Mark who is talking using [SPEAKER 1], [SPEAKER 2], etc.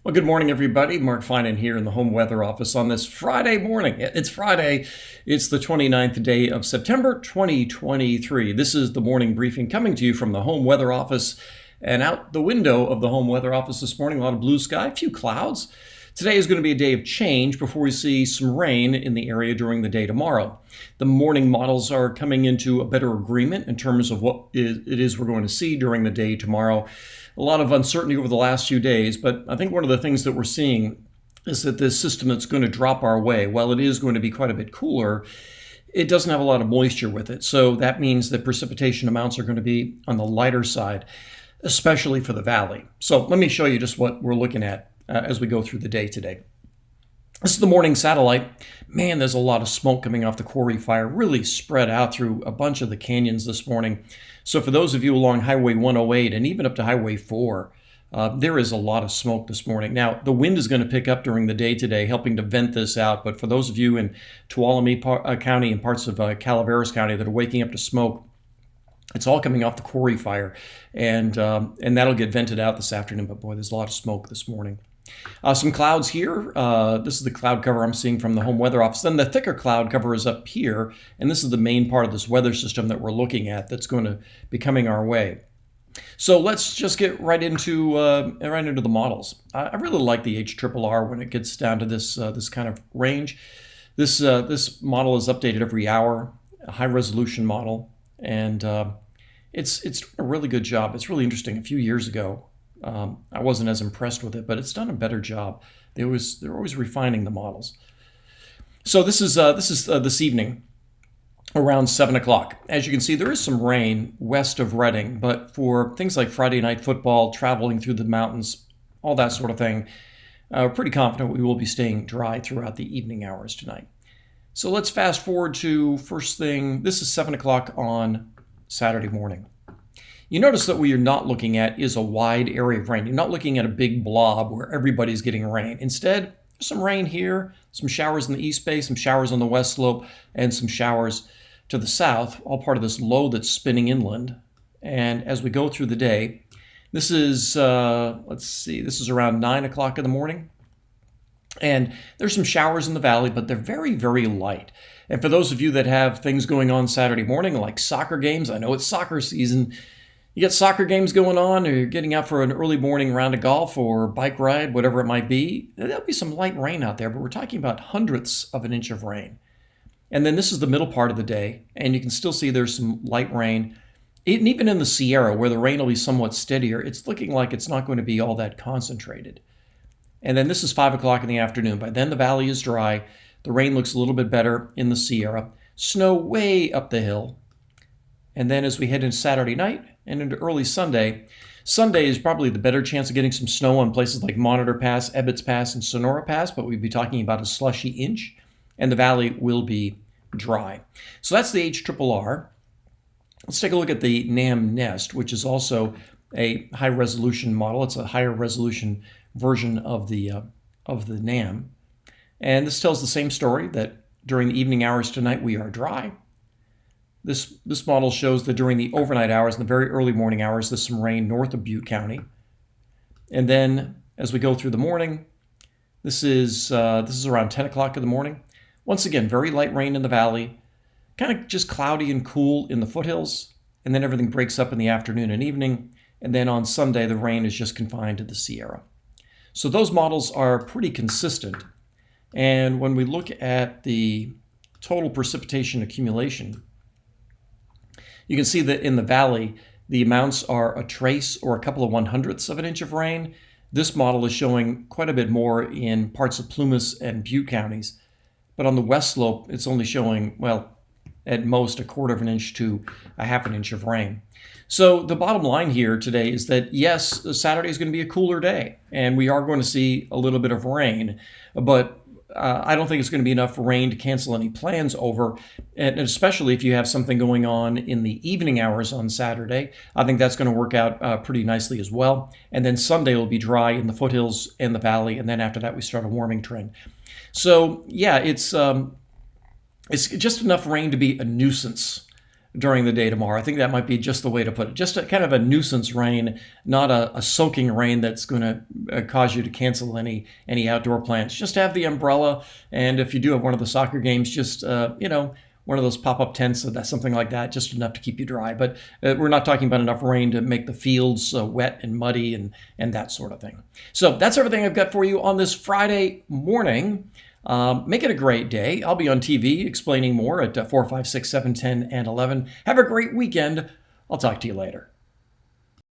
[SPEAKER 1] Well, good morning, everybody. Mark Finan here in the home weather office on this Friday morning. It's Friday. It's the 29th day of September 2023. This is the morning briefing coming to you from the home weather office. And out the window of the home weather office this morning, a lot of blue sky, a few clouds. Today is going to be a day of change before we see some rain in the area during the day tomorrow. The morning models are coming into a better agreement in terms of what it is we're going to see during the day tomorrow. A lot of uncertainty over the last few days, but I think one of the things that we're seeing is that this system that's going to drop our way, while it is going to be quite a bit cooler, it doesn't have a lot of moisture with it. So that means that precipitation amounts are going to be on the lighter side, especially for the valley. So let me show you just what we're looking at as we go through the day today. This is the morning satellite. Man, there's a lot of smoke coming off the quarry fire, really spread out through a bunch of the canyons this morning. So for those of you along Highway 108 and even up to Highway 4, there is a lot of smoke this morning. Now, the wind is going to pick up during the day today, helping to vent this out. But for those of you in Tuolumne County and parts of Calaveras County that are waking up to smoke, it's all coming off the quarry fire, and that'll get vented out this afternoon. But boy, there's a lot of smoke this morning. Some clouds here. This is the cloud cover I'm seeing from the home weather office. Then the thicker cloud cover is up here, and this is the main part of this weather system that we're looking at that's going to be coming our way. So let's just get right into the models. I really like the HRRR when it gets down to this kind of range. This model is updated every hour, a high resolution model, and it's a really good job. It's really interesting. A few years ago, I wasn't as impressed with it, but it's done a better job. They're always refining the models. So this is this evening around 7 o'clock. As you can see, there is some rain west of Redding, but for things like Friday night football, traveling through the mountains, all that sort of thing, we're pretty confident we will be staying dry throughout the evening hours tonight. So let's fast forward to first thing. This is 7 o'clock on Saturday morning. You notice that what you're not looking at is a wide area of rain. You're not looking at a big blob where everybody's getting rain. Instead, there's some rain here, some showers in the east bay, some showers on the west slope, and some showers to the south, all part of this low that's spinning inland. And as we go through the day, this is, this is around 9 o'clock in the morning. And there's some showers in the valley, but they're very, very light. And for those of you that have things going on Saturday morning, like soccer games, I know it's soccer season. You got soccer games going on, or you're getting out for an early morning round of golf or bike ride, whatever it might be, there'll be some light rain out there, but we're talking about hundredths of an inch of rain. And then this is the middle part of the day, and you can still see there's some light rain. And even in the Sierra, where the rain will be somewhat steadier, it's looking like it's not going to be all that concentrated. And then this is 5 o'clock in the afternoon. By then the valley is dry. The rain looks a little bit better in the Sierra. Snow way up the hill. And then as we head into Saturday night and into early Sunday, Sunday is probably the better chance of getting some snow on places like Monitor Pass, Ebbets Pass, and Sonora Pass, but we'd be talking about a slushy inch, and the valley will be dry. So that's the HRRR. Let's take a look at the NAM-NEST, which is also a high-resolution model. It's a higher resolution version of the NAM. And this tells the same story, that during the evening hours tonight we are dry. This model shows that during the overnight hours and the very early morning hours, there's some rain north of Butte County. And then as we go through the morning, this is around 10 o'clock in the morning. Once again, very light rain in the valley, kind of just cloudy and cool in the foothills, and then everything breaks up in the afternoon and evening. And then on Sunday, the rain is just confined to the Sierra. So those models are pretty consistent. And when we look at the total precipitation accumulation, you can see that in the valley, the amounts are a trace or a couple of 100ths of an inch of rain. This model is showing quite a bit more in parts of Plumas and Butte counties. But on the west slope, it's only showing, well, at most a quarter of an inch to a half an inch of rain. So the bottom line here today is that, yes, Saturday is going to be a cooler day, and we are going to see a little bit of rain, but I don't think it's going to be enough rain to cancel any plans over, and especially if you have something going on in the evening hours on Saturday. I think that's going to work out pretty nicely as well. And then Sunday will be dry in the foothills and the valley, and then after that we start a warming trend. So yeah, it's just enough rain to be a nuisance, during the day tomorrow. I think that might be just the way to put it. Just a kind of a nuisance rain, not a soaking rain that's going to cause you to cancel any outdoor plans. Just have the umbrella, and if you do have one of the soccer games, just one of those pop-up tents, so that's something like that, just enough to keep you dry. But we're not talking about enough rain to make the fields wet and muddy and that sort of thing. So that's everything I've got for you on this Friday morning. Make it a great day. I'll be on TV explaining more at 4, 5, 6, 7, 10, and 11. Have a great weekend. I'll talk to you later.